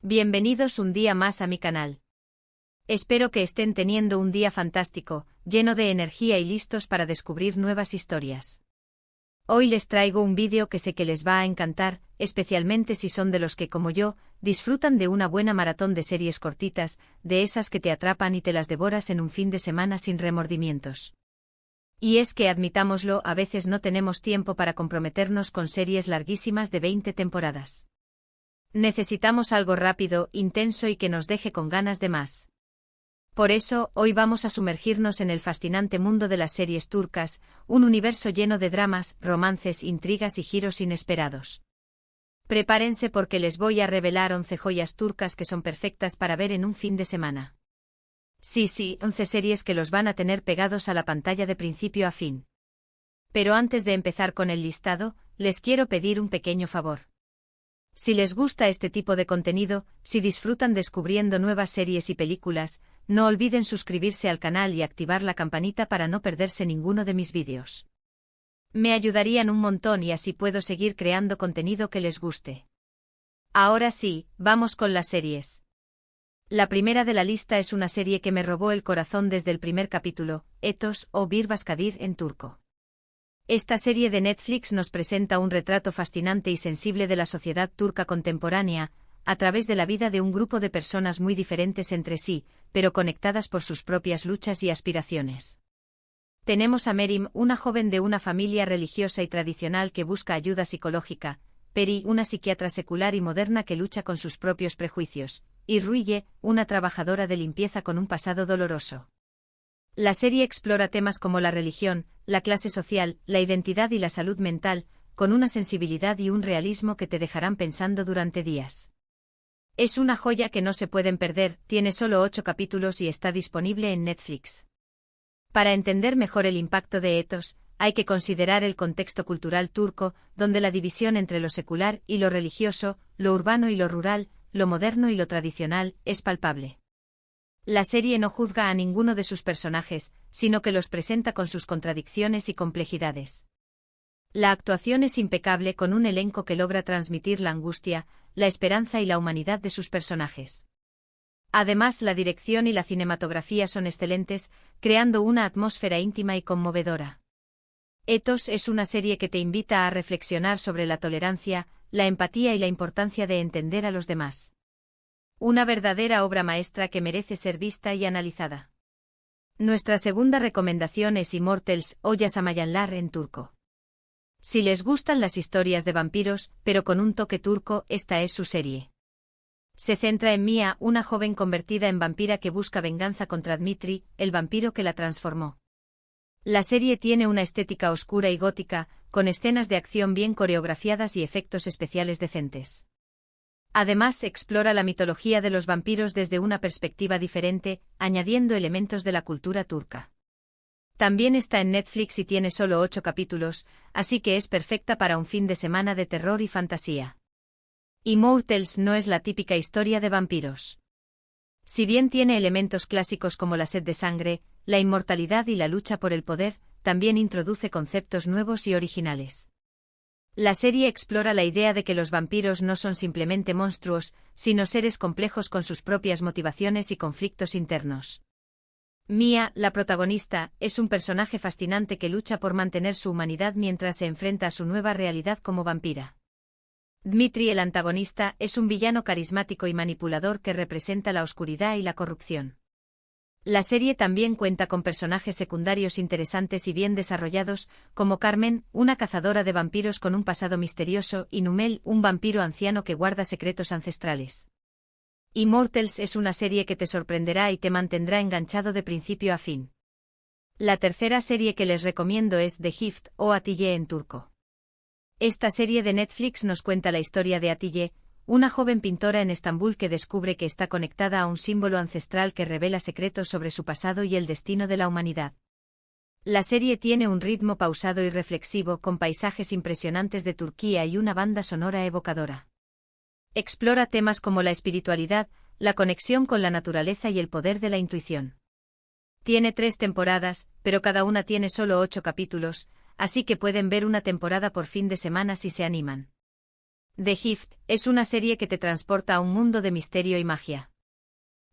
Bienvenidos un día más a mi canal. Espero que estén teniendo un día fantástico, lleno de energía y listos para descubrir nuevas historias. Hoy les traigo un vídeo que sé que les va a encantar, especialmente si son de los que, como yo, disfrutan de una buena maratón de series cortitas, de esas que te atrapan y te las devoras en un fin de semana sin remordimientos. Y es que, admitámoslo, a veces no tenemos tiempo para comprometernos con series larguísimas de 20 temporadas. Necesitamos algo rápido, intenso y que nos deje con ganas de más. Por eso, hoy vamos a sumergirnos en el fascinante mundo de las series turcas, un universo lleno de dramas, romances, intrigas y giros inesperados. Prepárense porque les voy a revelar 11 joyas turcas que son perfectas para ver en un fin de semana. Sí, 11 series que los van a tener pegados a la pantalla de principio a fin. Pero antes de empezar con el listado, les quiero pedir un pequeño favor. Si les gusta este tipo de contenido, si disfrutan descubriendo nuevas series y películas, no olviden suscribirse al canal y activar la campanita para no perderse ninguno de mis vídeos. Me ayudarían un montón y así puedo seguir creando contenido que les guste. Ahora sí, vamos con las series. La primera de la lista es una serie que me robó el corazón desde el primer capítulo, Etos o Bir Başkadir en turco. Esta serie de Netflix nos presenta un retrato fascinante y sensible de la sociedad turca contemporánea, a través de la vida de un grupo de personas muy diferentes entre sí, pero conectadas por sus propias luchas y aspiraciones. Tenemos a Merim, una joven de una familia religiosa y tradicional que busca ayuda psicológica, Peri, una psiquiatra secular y moderna que lucha con sus propios prejuicios, y Ruiye, una trabajadora de limpieza con un pasado doloroso. La serie explora temas como la religión, la clase social, la identidad y la salud mental, con una sensibilidad y un realismo que te dejarán pensando durante días. Es una joya que no se pueden perder, tiene solo 8 capítulos y está disponible en Netflix. Para entender mejor el impacto de Etos, hay que considerar el contexto cultural turco, donde la división entre lo secular y lo religioso, lo urbano y lo rural, lo moderno y lo tradicional, es palpable. La serie no juzga a ninguno de sus personajes, sino que los presenta con sus contradicciones y complejidades. La actuación es impecable con un elenco que logra transmitir la angustia, la esperanza y la humanidad de sus personajes. Además, la dirección y la cinematografía son excelentes, creando una atmósfera íntima y conmovedora. Etos es una serie que te invita a reflexionar sobre la tolerancia, la empatía y la importancia de entender a los demás. Una verdadera obra maestra que merece ser vista y analizada. Nuestra segunda recomendación es Immortals o Yaşamayanlar en turco. Si les gustan las historias de vampiros, pero con un toque turco, esta es su serie. Se centra en Mia, una joven convertida en vampira que busca venganza contra Dmitri, el vampiro que la transformó. La serie tiene una estética oscura y gótica, con escenas de acción bien coreografiadas y efectos especiales decentes. Además, explora la mitología de los vampiros desde una perspectiva diferente, añadiendo elementos de la cultura turca. También está en Netflix y tiene solo 8 capítulos, así que es perfecta para un fin de semana de terror y fantasía. Immortals no es la típica historia de vampiros. Si bien tiene elementos clásicos como la sed de sangre, la inmortalidad y la lucha por el poder, también introduce conceptos nuevos y originales. La serie explora la idea de que los vampiros no son simplemente monstruos, sino seres complejos con sus propias motivaciones y conflictos internos. Mia, la protagonista, es un personaje fascinante que lucha por mantener su humanidad mientras se enfrenta a su nueva realidad como vampira. Dmitri, el antagonista, es un villano carismático y manipulador que representa la oscuridad y la corrupción. La serie también cuenta con personajes secundarios interesantes y bien desarrollados, como Carmen, una cazadora de vampiros con un pasado misterioso, y Numel, un vampiro anciano que guarda secretos ancestrales. Immortals es una serie que te sorprenderá y te mantendrá enganchado de principio a fin. La tercera serie que les recomiendo es The Gift o Atiye en turco. Esta serie de Netflix nos cuenta la historia de Atiye, una joven pintora en Estambul que descubre que está conectada a un símbolo ancestral que revela secretos sobre su pasado y el destino de la humanidad. La serie tiene un ritmo pausado y reflexivo con paisajes impresionantes de Turquía y una banda sonora evocadora. Explora temas como la espiritualidad, la conexión con la naturaleza y el poder de la intuición. Tiene 3 temporadas, pero cada una tiene solo 8 capítulos, así que pueden ver una temporada por fin de semana si se animan. The Gift es una serie que te transporta a un mundo de misterio y magia.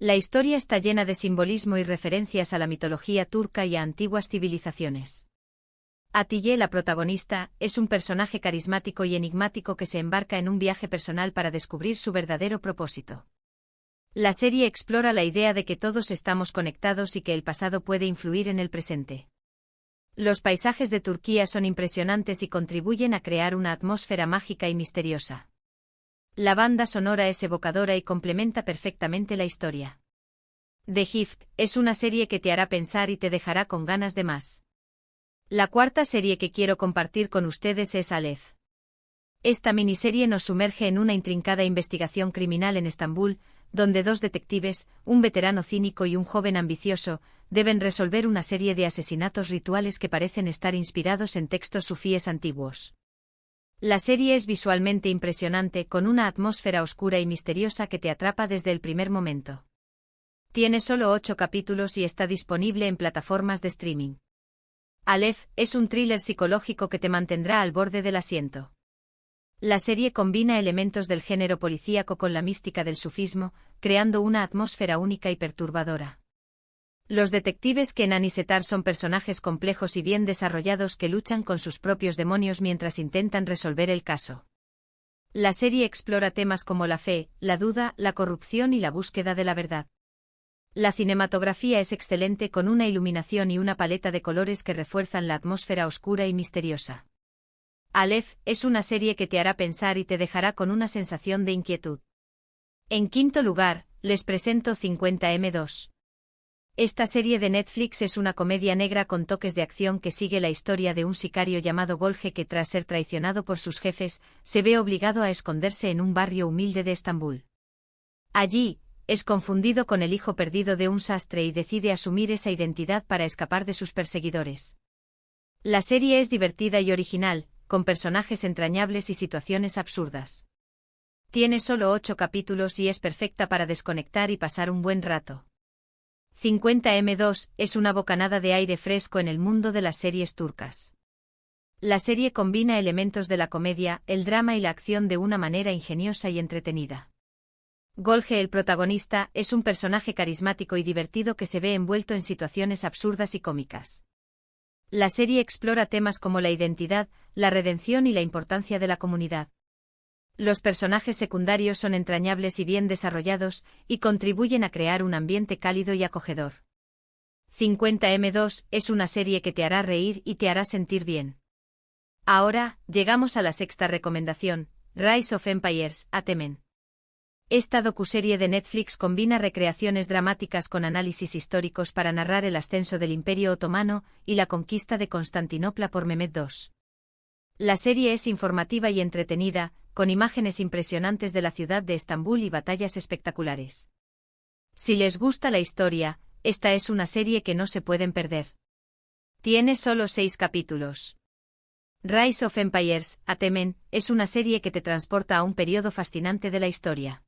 La historia está llena de simbolismo y referencias a la mitología turca y a antiguas civilizaciones. Atiye, la protagonista, es un personaje carismático y enigmático que se embarca en un viaje personal para descubrir su verdadero propósito. La serie explora la idea de que todos estamos conectados y que el pasado puede influir en el presente. Los paisajes de Turquía son impresionantes y contribuyen a crear una atmósfera mágica y misteriosa. La banda sonora es evocadora y complementa perfectamente la historia. The Gift es una serie que te hará pensar y te dejará con ganas de más. La cuarta serie que quiero compartir con ustedes es Aleph. Esta miniserie nos sumerge en una intrincada investigación criminal en Estambul, donde dos detectives, un veterano cínico y un joven ambicioso, deben resolver una serie de asesinatos rituales que parecen estar inspirados en textos sufíes antiguos. La serie es visualmente impresionante, con una atmósfera oscura y misteriosa que te atrapa desde el primer momento. Tiene solo 8 capítulos y está disponible en plataformas de streaming. Aleph es un thriller psicológico que te mantendrá al borde del asiento. La serie combina elementos del género policíaco con la mística del sufismo, creando una atmósfera única y perturbadora. Los detectives Kenan y Setar son personajes complejos y bien desarrollados que luchan con sus propios demonios mientras intentan resolver el caso. La serie explora temas como la fe, la duda, la corrupción y la búsqueda de la verdad. La cinematografía es excelente, con una iluminación y una paleta de colores que refuerzan la atmósfera oscura y misteriosa. Aleph es una serie que te hará pensar y te dejará con una sensación de inquietud. En quinto lugar, les presento 50M2. Esta serie de Netflix es una comedia negra con toques de acción que sigue la historia de un sicario llamado Golge que, tras ser traicionado por sus jefes, se ve obligado a esconderse en un barrio humilde de Estambul. Allí, es confundido con el hijo perdido de un sastre y decide asumir esa identidad para escapar de sus perseguidores. La serie es divertida y original, con personajes entrañables y situaciones absurdas. Tiene solo 8 capítulos y es perfecta para desconectar y pasar un buen rato. 50M2 es una bocanada de aire fresco en el mundo de las series turcas. La serie combina elementos de la comedia, el drama y la acción de una manera ingeniosa y entretenida. Golge, el protagonista, es un personaje carismático y divertido que se ve envuelto en situaciones absurdas y cómicas. La serie explora temas como la identidad, la redención y la importancia de la comunidad. Los personajes secundarios son entrañables y bien desarrollados, y contribuyen a crear un ambiente cálido y acogedor. 50M2 es una serie que te hará reír y te hará sentir bien. Ahora, llegamos a la sexta recomendación, Rise of Empires, Atemen. Esta docuserie de Netflix combina recreaciones dramáticas con análisis históricos para narrar el ascenso del Imperio Otomano y la conquista de Constantinopla por Mehmed II. La serie es informativa y entretenida, con imágenes impresionantes de la ciudad de Estambul y batallas espectaculares. Si les gusta la historia, esta es una serie que no se pueden perder. Tiene solo 6 capítulos. Rise of Empires, Atemen, es una serie que te transporta a un periodo fascinante de la historia.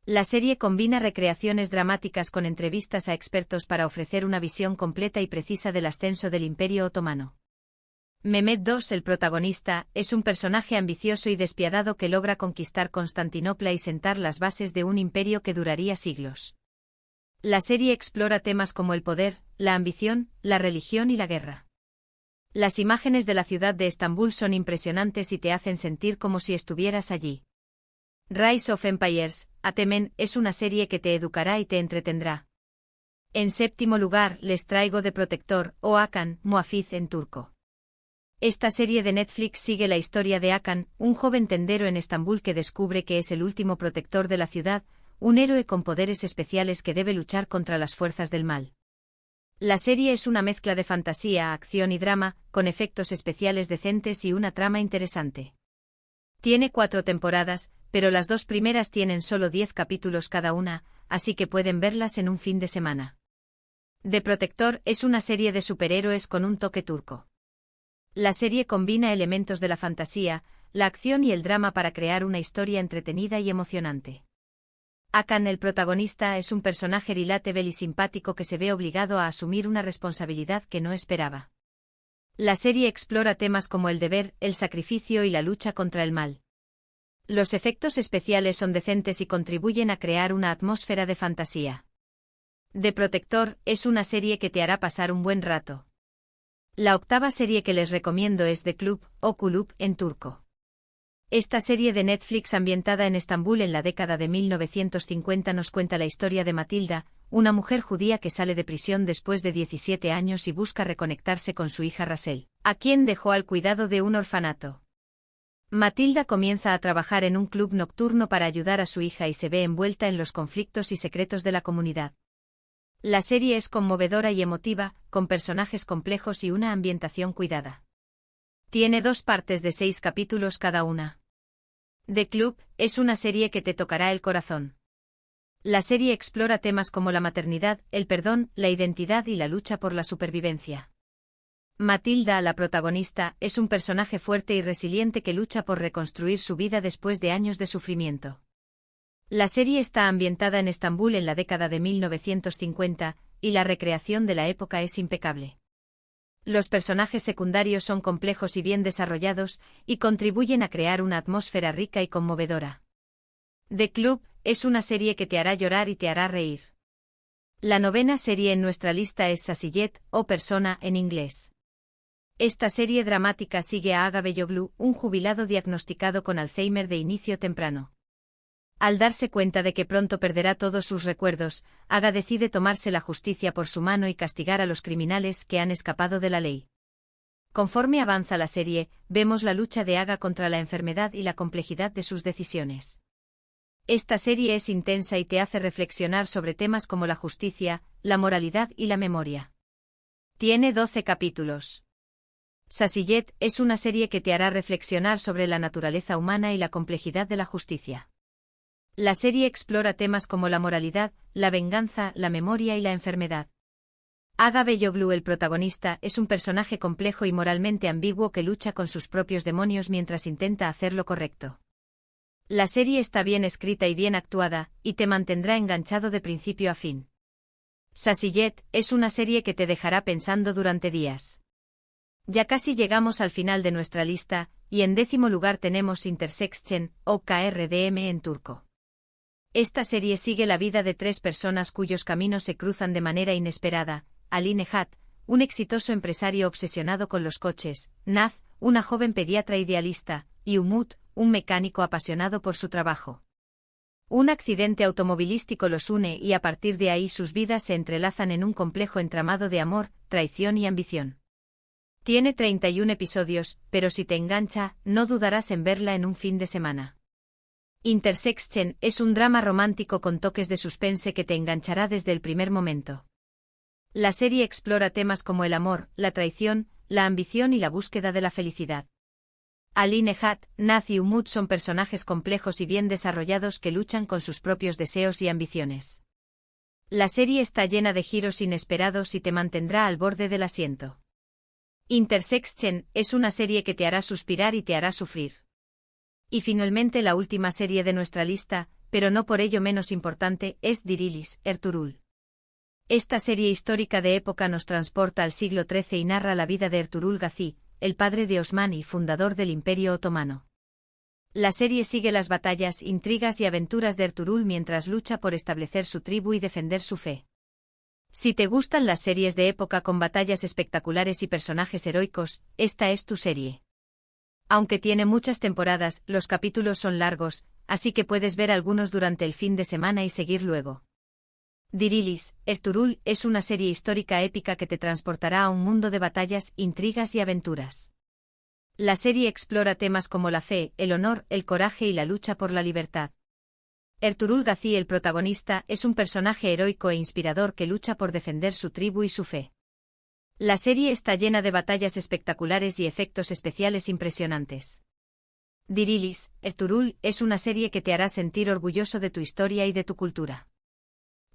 La serie combina recreaciones dramáticas con entrevistas a expertos para ofrecer una visión completa y precisa del ascenso del Imperio Otomano. Mehmed II, el protagonista, es un personaje ambicioso y despiadado que logra conquistar Constantinopla y sentar las bases de un imperio que duraría siglos. La serie explora temas como el poder, la ambición, la religión y la guerra. Las imágenes de la ciudad de Estambul son impresionantes y te hacen sentir como si estuvieras allí. Rise of Empires, Atemen, es una serie que te educará y te entretendrá. En séptimo lugar, les traigo The Protector, o Hakan, Muafiz en turco. Esta serie de Netflix sigue la historia de Hakan, un joven tendero en Estambul que descubre que es el último protector de la ciudad, un héroe con poderes especiales que debe luchar contra las fuerzas del mal. La serie es una mezcla de fantasía, acción y drama, con efectos especiales decentes y una trama interesante. Tiene 4 temporadas, pero las 2 primeras tienen solo 10 capítulos cada una, así que pueden verlas en un fin de semana. The Protector es una serie de superhéroes con un toque turco. La serie combina elementos de la fantasía, la acción y el drama para crear una historia entretenida y emocionante. Hakan, el protagonista, es un personaje relatable y simpático que se ve obligado a asumir una responsabilidad que no esperaba. La serie explora temas como el deber, el sacrificio y la lucha contra el mal. Los efectos especiales son decentes y contribuyen a crear una atmósfera de fantasía. The Protector es una serie que te hará pasar un buen rato. La octava serie que les recomiendo es The Club, o Kulüp en turco. Esta serie de Netflix ambientada en Estambul en la década de 1950 nos cuenta la historia de Matilda, una mujer judía que sale de prisión después de 17 años y busca reconectarse con su hija Russell, a quien dejó al cuidado de un orfanato. Matilda comienza a trabajar en un club nocturno para ayudar a su hija y se ve envuelta en los conflictos y secretos de la comunidad. La serie es conmovedora y emotiva, con personajes complejos y una ambientación cuidada. Tiene 2 partes de 6 capítulos cada una. The Club es una serie que te tocará el corazón. La serie explora temas como la maternidad, el perdón, la identidad y la lucha por la supervivencia. Matilda, la protagonista, es un personaje fuerte y resiliente que lucha por reconstruir su vida después de años de sufrimiento. La serie está ambientada en Estambul en la década de 1950, y la recreación de la época es impecable. Los personajes secundarios son complejos y bien desarrollados, y contribuyen a crear una atmósfera rica y conmovedora. The Club es una serie que te hará llorar y te hará reír. La 9ª serie en nuestra lista es Şahsiyet, o Persona en inglés. Esta serie dramática sigue a Aga Beyoglu, un jubilado diagnosticado con Alzheimer de inicio temprano. Al darse cuenta de que pronto perderá todos sus recuerdos, Aga decide tomarse la justicia por su mano y castigar a los criminales que han escapado de la ley. Conforme avanza la serie, vemos la lucha de Aga contra la enfermedad y la complejidad de sus decisiones. Esta serie es intensa y te hace reflexionar sobre temas como la justicia, la moralidad y la memoria. Tiene 12 capítulos. Şahsiyet es una serie que te hará reflexionar sobre la naturaleza humana y la complejidad de la justicia. La serie explora temas como la moralidad, la venganza, la memoria y la enfermedad. Aga Beyoglu, el protagonista, es un personaje complejo y moralmente ambiguo que lucha con sus propios demonios mientras intenta hacer lo correcto. La serie está bien escrita y bien actuada, y te mantendrá enganchado de principio a fin. Şahsiyet es una serie que te dejará pensando durante días. Ya casi llegamos al final de nuestra lista, y en 10º lugar tenemos Intersection, o KRDM en turco. Esta serie sigue la vida de 3 personas cuyos caminos se cruzan de manera inesperada: Ali Nehat, un exitoso empresario obsesionado con los coches; Naz, una joven pediatra idealista; y Umut, un mecánico apasionado por su trabajo. Un accidente automovilístico los une y a partir de ahí sus vidas se entrelazan en un complejo entramado de amor, traición y ambición. Tiene 31 episodios, pero si te engancha, no dudarás en verla en un fin de semana. Intersection es un drama romántico con toques de suspense que te enganchará desde el primer momento. La serie explora temas como el amor, la traición, la ambición y la búsqueda de la felicidad. Ali Nehat, Naz y Umut son personajes complejos y bien desarrollados que luchan con sus propios deseos y ambiciones. La serie está llena de giros inesperados y te mantendrá al borde del asiento. Intersection es una serie que te hará suspirar y te hará sufrir. Y finalmente la última serie de nuestra lista, pero no por ello menos importante, es Dirilis, Ertuğrul. Esta serie histórica de época nos transporta al siglo XIII y narra la vida de Ertuğrul Gazi, el padre de Osman y fundador del Imperio Otomano. La serie sigue las batallas, intrigas y aventuras de Ertuğrul mientras lucha por establecer su tribu y defender su fe. Si te gustan las series de época con batallas espectaculares y personajes heroicos, esta es tu serie. Aunque tiene muchas temporadas, los capítulos son largos, así que puedes ver algunos durante el fin de semana y seguir luego. Dirilis, Ertuğrul es una serie histórica épica que te transportará a un mundo de batallas, intrigas y aventuras. La serie explora temas como la fe, el honor, el coraje y la lucha por la libertad. Ertuğrul Gazi, el protagonista, es un personaje heroico e inspirador que lucha por defender su tribu y su fe. La serie está llena de batallas espectaculares y efectos especiales impresionantes. Dirilis, Ertuğrul es una serie que te hará sentir orgulloso de tu historia y de tu cultura.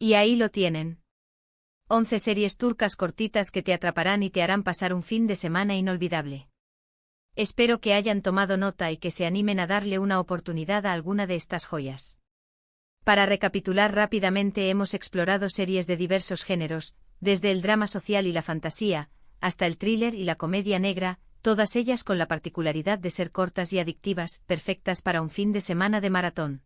Y ahí lo tienen. 11 series turcas cortitas que te atraparán y te harán pasar un fin de semana inolvidable. Espero que hayan tomado nota y que se animen a darle una oportunidad a alguna de estas joyas. Para recapitular rápidamente, hemos explorado series de diversos géneros, desde el drama social y la fantasía, hasta el thriller y la comedia negra, todas ellas con la particularidad de ser cortas y adictivas, perfectas para un fin de semana de maratón.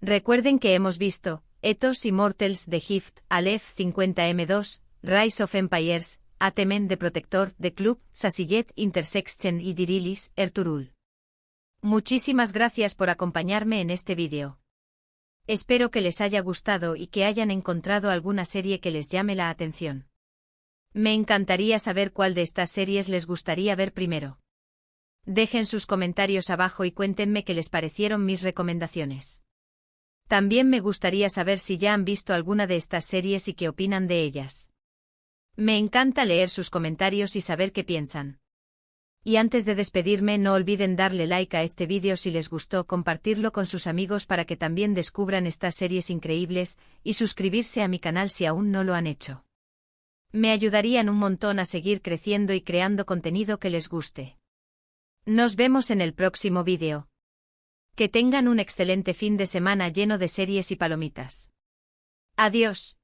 Recuerden que hemos visto Ethos Immortals de Gift, Aleph 50M2, Rise of Empires, Atemen de Protector, The Club, Sassillet Intersection y Dirilis, Ertugrul. Muchísimas gracias por acompañarme en este vídeo. Espero que les haya gustado y que hayan encontrado alguna serie que les llame la atención. Me encantaría saber cuál de estas series les gustaría ver primero. Dejen sus comentarios abajo y cuéntenme qué les parecieron mis recomendaciones. También me gustaría saber si ya han visto alguna de estas series y qué opinan de ellas. Me encanta leer sus comentarios y saber qué piensan. Y antes de despedirme, no olviden darle like a este vídeo si les gustó, compartirlo con sus amigos para que también descubran estas series increíbles, y suscribirse a mi canal si aún no lo han hecho. Me ayudarían un montón a seguir creciendo y creando contenido que les guste. Nos vemos en el próximo vídeo. Que tengan un excelente fin de semana lleno de series y palomitas. Adiós.